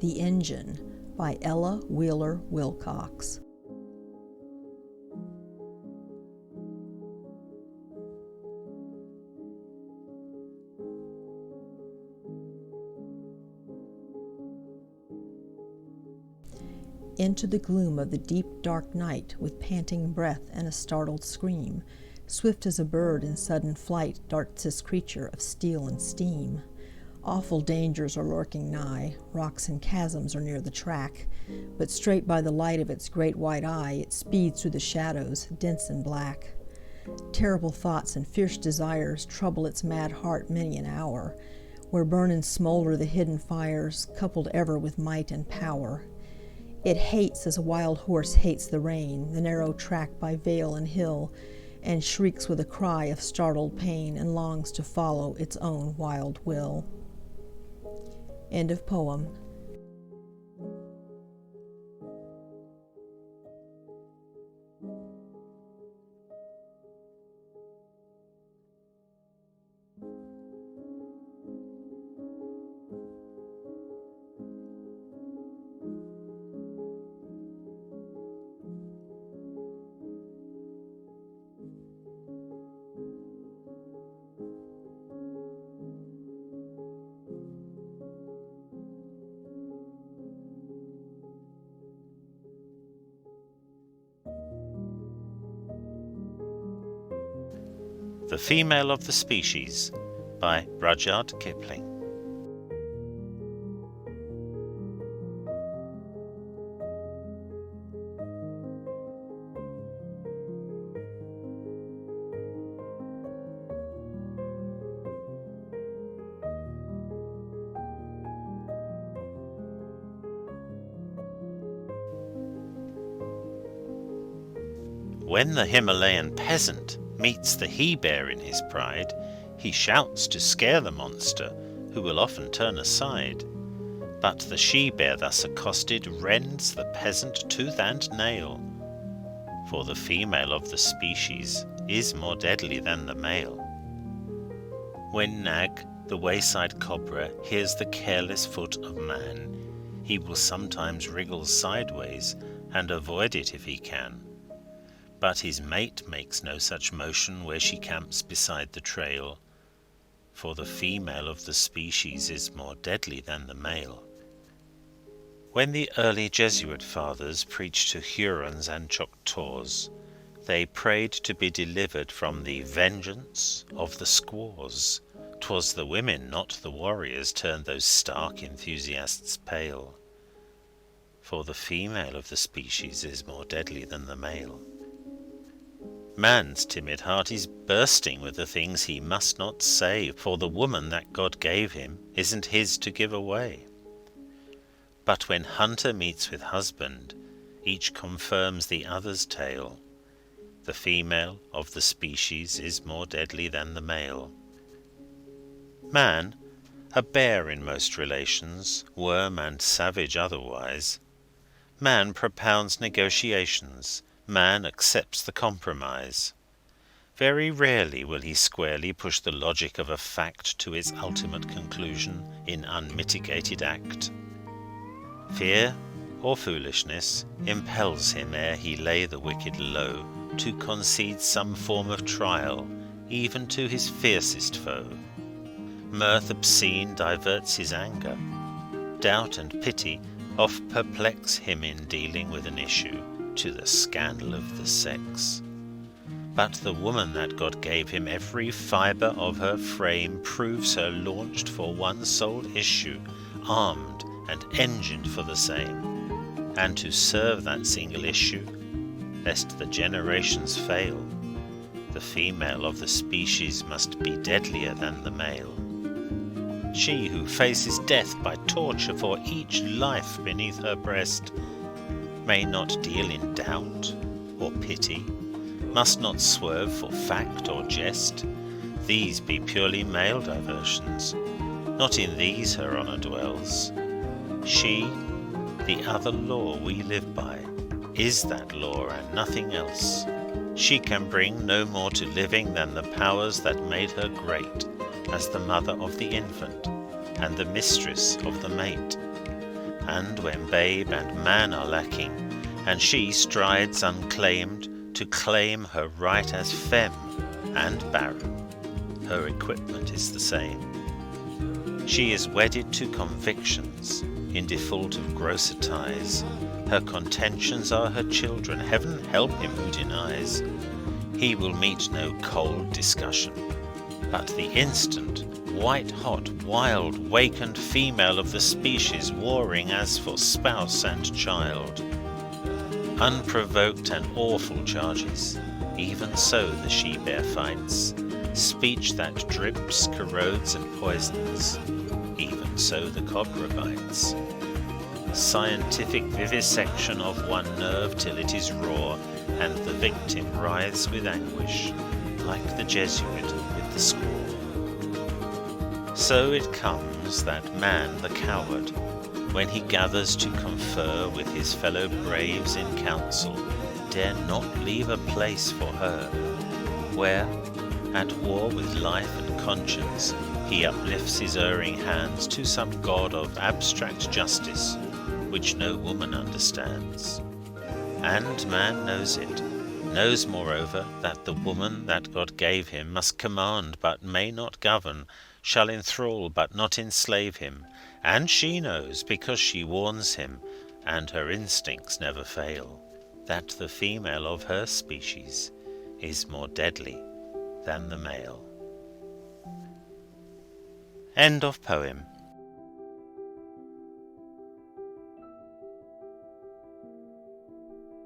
The Engine by Ella Wheeler Wilcox. Into the gloom of the deep dark night, with panting breath and a startled scream, swift as a bird in sudden flight darts this creature of steel and steam. Awful dangers are lurking nigh, rocks and chasms are near the track, but straight by the light of its great white eye it speeds through the shadows, dense and black. Terrible thoughts and fierce desires trouble its mad heart many an hour, where burn and smolder the hidden fires, coupled ever with might and power. It hates as a wild horse hates the rain, the narrow track by vale and hill, and shrieks with a cry of startled pain, and longs to follow its own wild will. End of poem. The Female of the Species by Rudyard Kipling. When the Himalayan peasant meets the he-bear in his pride, he shouts to scare the monster, who will often turn aside. But the she-bear thus accosted rends the peasant tooth and nail, for the female of the species is more deadly than the male. When Nag, the wayside cobra, hears the careless foot of man, he will sometimes wriggle sideways and avoid it if he can. But his mate makes no such motion where she camps beside the trail, for the female of the species is more deadly than the male. When the early Jesuit fathers preached to Hurons and Choctaws, they prayed to be delivered from the vengeance of the squaws. 'Twas the women, not the warriors, turned those stark enthusiasts pale, for the female of the species is more deadly than the male. Man's timid heart is bursting with the things he must not say, for the woman that God gave him isn't his to give away. But when hunter meets with husband, each confirms the other's tale. The female of the species is more deadly than the male. Man, a bear in most relations, worm and savage otherwise. Man propounds negotiations. Man accepts the compromise. Very rarely will he squarely push the logic of a fact to its ultimate conclusion in unmitigated act. Fear or foolishness impels him, ere he lay the wicked low, to concede some form of trial, even to his fiercest foe. Mirth obscene diverts his anger. Doubt and pity oft perplex him in dealing with an issue, to the scandal of the sex. But the woman that God gave him, every fibre of her frame proves her launched for one sole issue, armed and engined for the same, and to serve that single issue, lest the generations fail, the female of the species must be deadlier than the male. She who faces death by torture for each life beneath her breast may not deal in doubt or pity, must not swerve for fact or jest. These be purely male diversions, not in these her honour dwells. She, the other law we live by, is that law and nothing else. She can bring no more to living than the powers that made her great, as the mother of the infant and the mistress of the mate. And when babe and man are lacking, and she strides unclaimed to claim her right as femme and barren, her equipment is the same. She is wedded to convictions, in default of grosser ties. Her contentions are her children, heaven help him who denies. He will meet no cold discussion, but the instant, white-hot, wild, wakened female of the species warring as for spouse and child. Unprovoked and awful charges, even so the she-bear fights, speech that drips, corrodes and poisons, even so the cobra bites. Scientific vivisection of one nerve till it is raw, and the victim writhes with anguish, like the Jesuit with the squaw. So it comes that man, the coward, when he gathers to confer with his fellow braves in council, dare not leave a place for her, where, at war with life and conscience, he uplifts his erring hands to some god of abstract justice, which no woman understands. And man knows it, knows moreover that the woman that God gave him must command but may not govern, shall enthrall but not enslave him, and she knows, because she warns him, and her instincts never fail, that the female of her species is more deadly than the male. End of poem.